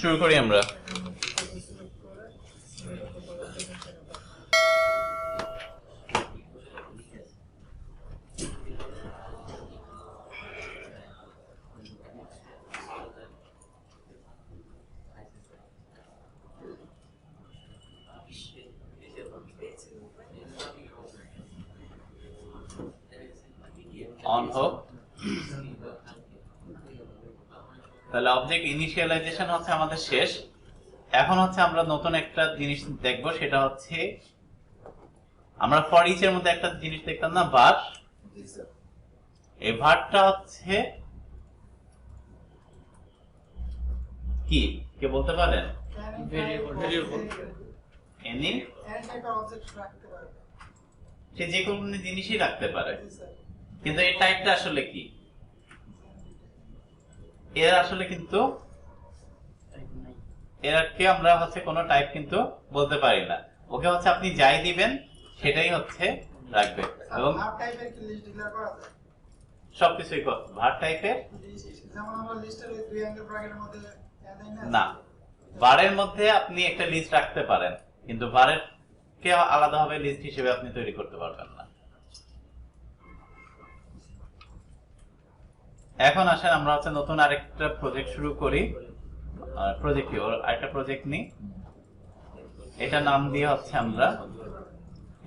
শুরু করি আমরা। অন হোক। তাহলে অবজেক্ট ইনিশিয়ালাইজেশন হচ্ছে আমাদের শেষ। এখন হচ্ছে আমরা নতুন একটা জিনিস দেখব, সেটা হচ্ছে আমরা ফর ইচ এর মধ্যে একটা জিনিস দেখতাম না, var। এই varটা হচ্ছে কি কে বলতে পারেন? ভেরিয়েবল। এনি সে যে কোনো জিনিসই রাখতে পারে, কিন্তু এই টাইপটা আসলে কি? এর আসলে কিন্তু এরকে আমরা হচ্ছে কোনো টাইপ কিন্তু বলতে পারি না। ওকে হচ্ছে আপনি যাই দিবেন সেটাই হচ্ছে রাখবে। এবং ভার টাইপের কি লিস্ট ডিক্লেয়ার করা যায়? সবকিছুই ভার টাইপের যেমন আমরা লিস্টের এই দুই অ্যাঙ্গেল ব্র্যাকেটের মধ্যে না, ভারের মধ্যে আপনি একটা লিস্ট রাখতে পারেন, কিন্তু ভারের কে আলাদাভাবে লিস্ট হিসেবে আপনি তৈরি করতে পারবেন না। এখন আসেন আমরা হচ্ছে নতুন আরেকটা প্রজেক্ট শুরু করি। প্রজেক্ট কি, আরেকটা প্রজেক্ট নিই। এটা নাম দিয়ে হচ্ছে আমরা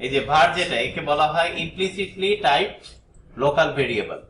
এই যে var যেটা, একে বলা হয় implicitly typed local variable।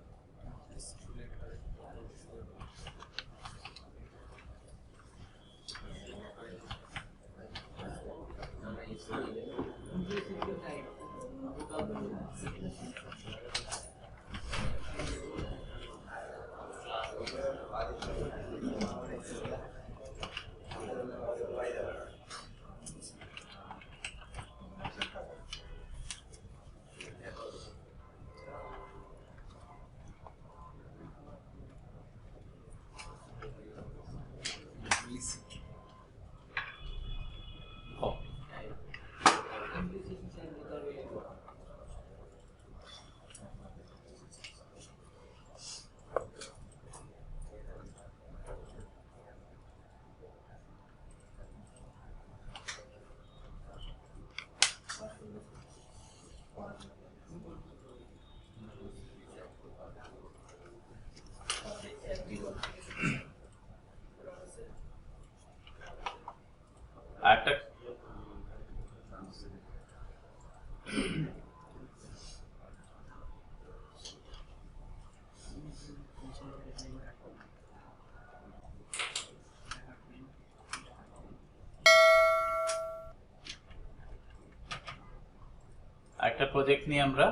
একটা প্রজেক্ট নিয়ে আমরা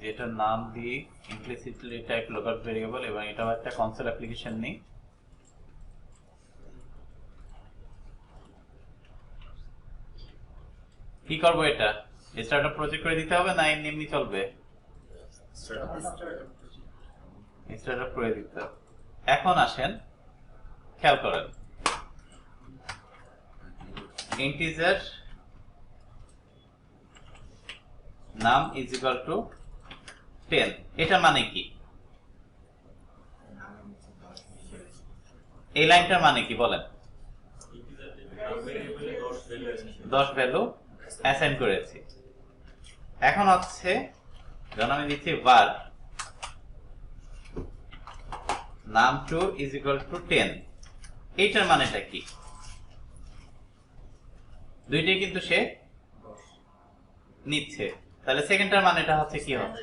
যেটার নাম দিই implicitly typed local variable, এবং এটাও একটা কনসোল অ্যাপ্লিকেশন নেই। কি করব, এটা স্টার্টআপ প্রজেক্ট করে দিতে হবে না এমনি চলবে? স্টার্টআপ করে দিতে হবে। এখন আসেন খেয়াল করেন, ইন্টিজার নাম ইজ ইকুয়াল টু 10। এটা মানে কি? এই লাইনটার মানে কি বলেন? 10 ভ্যালু অ্যাসাইন করেছি। এখন হচ্ছে যখন আমি দিচ্ছি var num2 is equal to 10, এইটার মানেটা কি? দুইটাই কিন্তু সে নিচ্ছে, তাহলে সেকেন্ডটার মানেটা হচ্ছে কি হবে?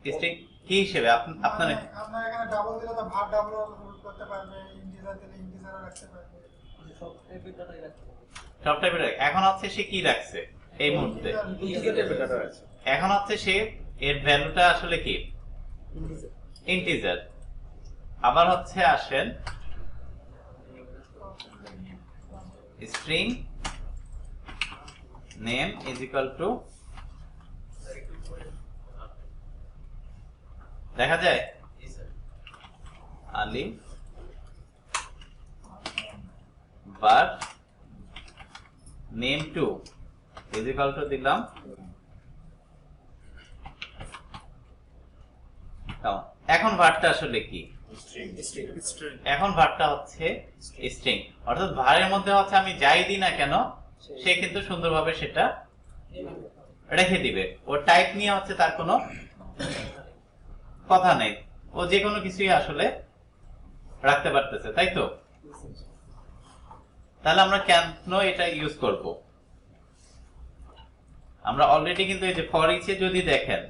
স্ট্রিং কি হিসেবে আপনার এখানে ডাবল দিলে তো var ডাবল করতে পারবে, ইন্টিজার দিলে ইন্টিজারও রাখতে পারবে, সব টাইপের ডাটাই রাখতে পারবে, সব টাইপের। এখন হচ্ছে সে কি রাখছে এই মুহূর্তে? এখন হচ্ছে সে এর ভ্যালুটা আসলে কি? ইন্টিজার। আবার হচ্ছে আসেন string name is equal to, দেখা যায় আলি var name2 is equal to দিলাম এখন ভারটা আসলে কি? এখন ভারটা হচ্ছে স্ট্রিং, অর্থাৎ ভারের মধ্যে হচ্ছে আমি যাই দিই না কেন সে কিন্তু সুন্দরভাবে সেটা রেখে দিবে। ও টাইপ নিয়ে হচ্ছে তার কোনো কথা নেই, ও যে কোনো কিছুই আসলে রাখতে পারতেছে, তাই তো? তাহলে আমরা কেন এটা ইউজ করব? আমরা অলরেডি কিন্তু এই যে ফর ইচে যদি দেখেন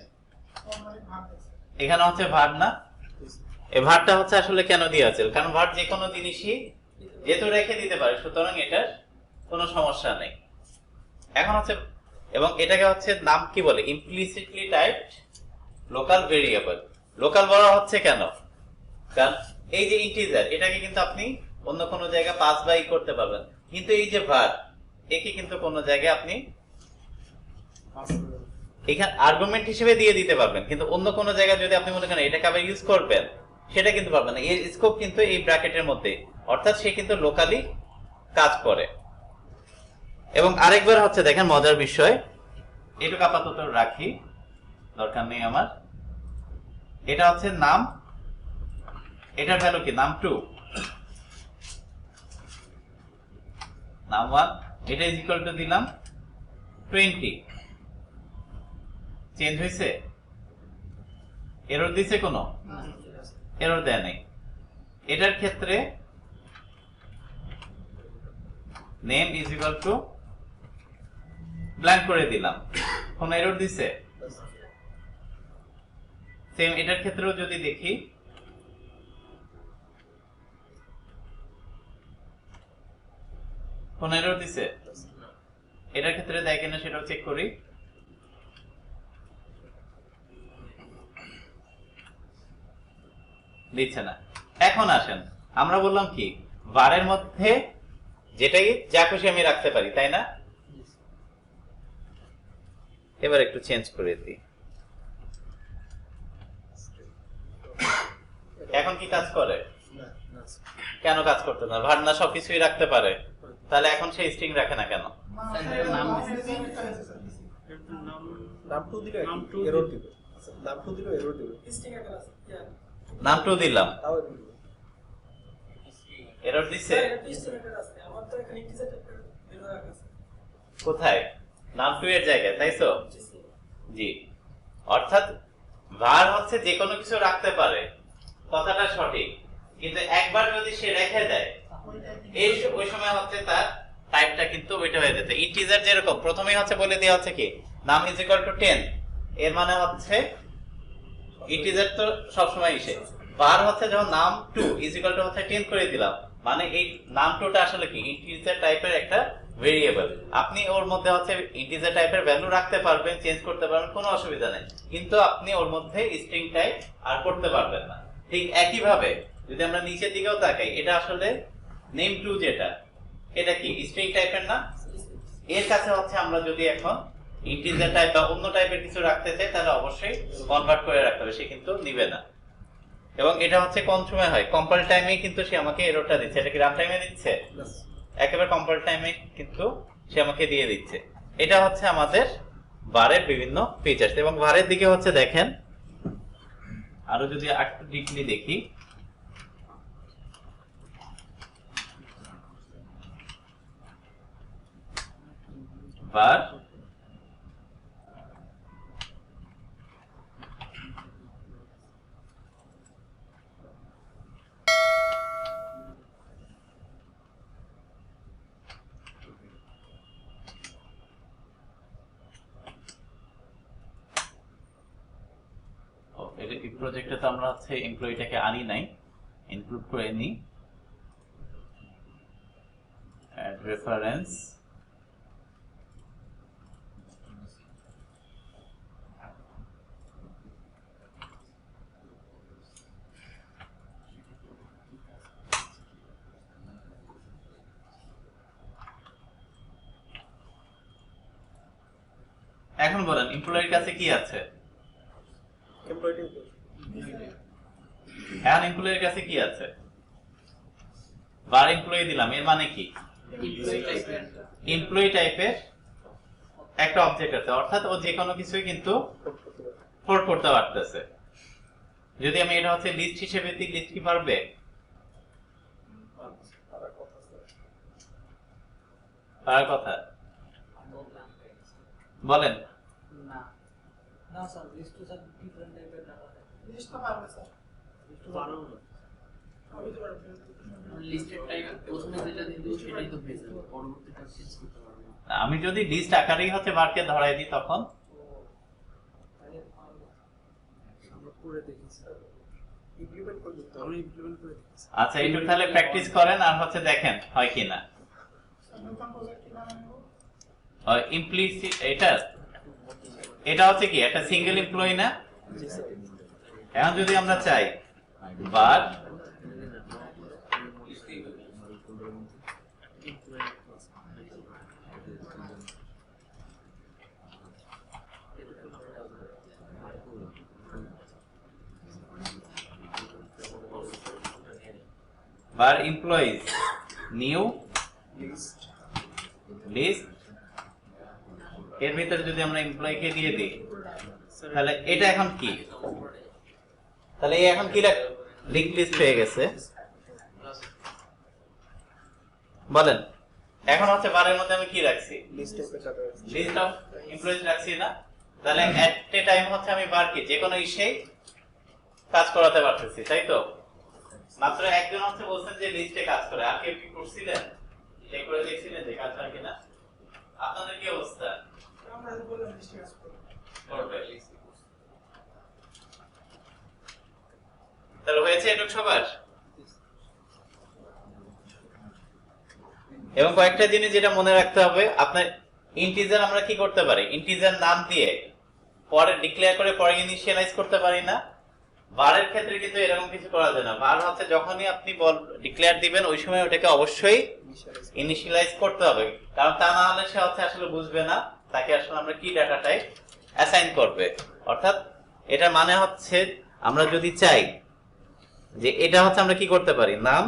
এখানে হচ্ছে ভার না, এই ভারটা হচ্ছে আসলে কেন দেওয়া আছে? কারণ ভার যে কোনো জিনিসই যেহেতু রেখে দিতে পারে, সুতরাং এটার কোনো সমস্যা নেই। এখন হচ্ছে, এবং এটাকে হচ্ছে নাম কি বলে? Implicitly typed local variable. Local বলা হচ্ছে কেন? কারণ এই যে ইন্টিজার, এটাকে কিন্তু আপনি অন্য কোনো জায়গায় পাস বাই করতে পারবেন, কিন্তু এই যে ভার, একে কিন্তু কোনো জায়গায় আপনি এখানে আর্গুমেন্ট হিসেবে দিয়ে দিতে পারবেন, কিন্তু অন্য কোনো জায়গায় যদি আপনি মনে করেন এটাকে আবার ইউজ করবেন, সেটা কিন্তু পারবেন না। এর স্কোপ কিন্তু এই ব্র্যাকেটের মধ্যে, অর্থাৎ সে কিন্তু লোকালি কাজ করে। এবং আরেকবার হচ্ছে দেখেন মজার বিষয়, এটুকু আপাতত রাখি, দরকার নেই আমার। এটা হচ্ছে নাম, এটার ভ্যালু কি? নাম 2, নাম 1, এটা ইজ ইকুয়াল টু দিলাম 20। চেঞ্জ হয়েছে? এরর দিছে কোনো? এরর দেয় নাই। এটার ক্ষেত্রে name is equal to blank করে দিলাম, কোন এরর দিছে? সেম এটার ক্ষেত্রেও যদি দেখি, কোন এরর দিছে? এটার ক্ষেত্রে দেয় কিনা সেটাও চেক করি। দিচ্ছে না। এখন আসেন, আমরা বললাম কি ভারের মধ্যে যেটাই যা খুশি আমি রাখতে পারি, তাই না? এবার একটু চেঞ্জ করে দিই। এখন কি কাজ করে? কেন কাজ করতে না? ভার না সবকিছুই রাখতে পারে, তাহলে এখন সে স্ট্রিং রাখে না কেন? নাম 2 দিলাম, এরর দিছে? কোথায়? নাম 2 এর জায়গায়, তাই তো? জি, অর্থাৎ ভার হচ্ছে যে কোনো কিছু রাখতে পারে, কথাটা সঠিক, কিন্তু একবার যদি সে রেখে দেয় ওই সময় হচ্ছে তার টাইপটা কিন্তু ওইটা হয়ে যেত। ইন্টিজার যেরকম প্রথমেই হচ্ছে বলে দেওয়া হচ্ছে কি নাম ইজ ইকুয়াল টু 10, এর মানে হচ্ছে ইন্টিজার তো সবসময় এসে, ভার হচ্ছে যখন নাম 2 ইজ ইকুয়াল টু হচ্ছে 10 করে দিলাম, মানে এই নাম 2টা আসলে কি ইন্টিজার টাইপের একটা ভেরিয়েবল। আপনি ওর মধ্যে হচ্ছে ইন্টিজার টাইপের ভ্যালু রাখতে পারবেন, চেঞ্জ করতে পারবেন, কোনো অসুবিধা নেই, কিন্তু আপনি ওর মধ্যে স্ট্রিং টাইপ আর করতে পারবেন না। ঠিক একই ভাবে যদি আমরা নিচের দিকেও তাকাই, এটা আসলে নেম 2 যেটা, এটা কি স্ট্রিং টাইপের না? এর কাছে হচ্ছে আমরা যদি এখন ইন্টিজার টাইপ বা অন্য টাইপের কিছু রাখতে চাই, তাহলে অবশ্যই কনভার্ট করে রাখতে হবে, সে কিন্তু নিবে না। এবং এটা হচ্ছে কোন সময় হয়? কম্পাইল টাইমে কিন্তু সে আমাকে এররটা দিচ্ছে। এটা কি রান টাইমে দিচ্ছে? একেবারে কম্পাইল টাইমে কিন্তু সে আমাকে দিয়ে দিচ্ছে। এটা হচ্ছে আমাদের ভারের বিভিন্ন ফিচারস। এবং ভারের দিকে হচ্ছে দেখেন, আরো যদি একটু ডিপলি দেখি, var এই প্রজেক্টে তো আমরা হচ্ছে এমপ্লয়িটাকে আনি নাই, ইনক্লুড করে নি। অ্যাড রেফারেন্স, এখন বলেন এমপ্লয়ির কাছে কি আছে? এখন এমপ্লয়ির কাছে কি আছে? var এমপ্লয়ি দিলাম, এর মানে কি এমপ্লয়ি টাইপের একটা অবজেক্ট আছে, অর্থাৎ ও যে কোনো কিছুই কিন্তু ফোর্ক করতে পারতেছে। যদি আমি এটা হচ্ছে লিস্ট হিসেবে দিই, লিস্ট কি পারবে? পারার কথা বলেন। না না স্যার, লিস্ট তো স্যার ডিফারেন্ট টাইপের ডাটা থাকে। লিস্ট তো পারবে স্যার, লিস্ট পারো না। আমি তো পারবো। লিস্টের টাইপ প্রথমে যেটা দিল সেটাই তো পেয়ে যাবে, পরবর্তীটা চেঞ্জ করতে পারবে না। আমি যদি লিস্ট আকারেই হচ্ছে বারকে ধরাই দিই তখন আমরা করে দেখি স্যার, ইমপ্লিমেন্ট করে দিতে হবে, ইমপ্লিমেন্ট করে দেখি। আচ্ছা, একটু তাহলে প্র্যাকটিস করেন আর হচ্ছে দেখেন হয় কিনা। নতুন প্রজেক্ট কি নাম নেব? ইমপ্লিসিট এটা হচ্ছে কি একটা সিঙ্গেল এমপ্লয়ি না? জি স্যার। এখন যদি আমরা চাই বার বার এমপ্লয়িজ নিউ লিস্ট, এর ভিতরে যদি আমরা এমপ্লয়িকে দিয়ে দিই তাহলে এটা এখন কি? তাহলে এই এখন কি লিংক লিস্ট হয়ে গেছে। বলেন এখন হচ্ছে বারের মধ্যে আমি কি রাখছি? লিস্ট অফ এমপ্লয়িজ রাখছি না? তাহলে এট এ টাইম হচ্ছে আমি বার কি যে কোনো ইসেই কাজ করাতে পারতেছি, তাই তো? মাত্র একজন হচ্ছে বলছেন যে লিস্টে কাজ করে, আর কেউ কি করছিলেন? চেক করে দেখছিলেন যে কাজ হয় কিনা? আপনাদের কি অবস্থা? আমরা বললাম লিস্টে কাজ করব। করবে তাহলে হয়েছে এটুক সবার? এবং কয়েকটা জিনিস যেটা মনে রাখতে হবে, আপনার ইন্টিজার আমরা কি করতে পারি? ইন্টিজার নাম দিয়ে পরে ডিক্লেয়ার করে পরে ইনিশিয়ালাইজ করতে পারি না? বারের ক্ষেত্রে কিন্তু এরকম কিছু করা যায় না। বার হচ্ছে যখনই আপনি ডিক্লেয়ার দিবেন ওই সময় ওটাকে অবশ্যই ইনিশিয়ালাইজ করতে হবে, কারণ তা না হলে সে হচ্ছে আসলে বুঝবে না তাকে আসলে আমরা কি ডাটা টাইপ অ্যাসাইন করবে। অর্থাৎ এটা মানে হচ্ছে আমরা যদি চাই যে এটা হচ্ছে আমরা কি করতে পারি, নাম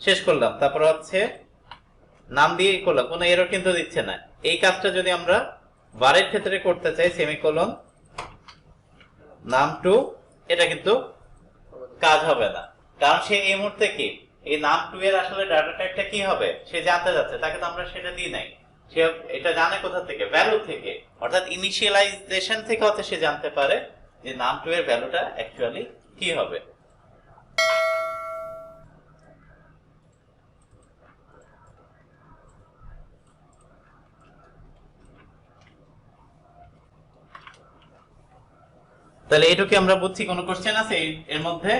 শেষ করলাম তারপর হচ্ছে নাম দিয়ে করলাম, কোনো এরর কিন্তু দিচ্ছে না। এই কাজটা যদি আমরা বারের ক্ষেত্রে করতে চাই, সেমিকোলন নাম টু, এটা কিন্তু কাজ হবে না, কারণ সে এই মুহূর্তে কি এই নাম টু এর আসলে ডাটা টাইপটা কি হবে সে জানতে যাচ্ছে, তাকে তো আমরা সেটা দিই নাই। সে এটা জানে কোথা থেকে? ভ্যালু থেকে। অর্থাৎ ইনিশিয়ালাইজেশন থেকে হচ্ছে সে জানতে পারে যে নাম টু এর ভ্যালুটা অ্যাকচুয়ালি কি হবে। তাহলে এটুকু আমরা বুঝছি। কোনো কোশ্চেন আছে এর মধ্যে?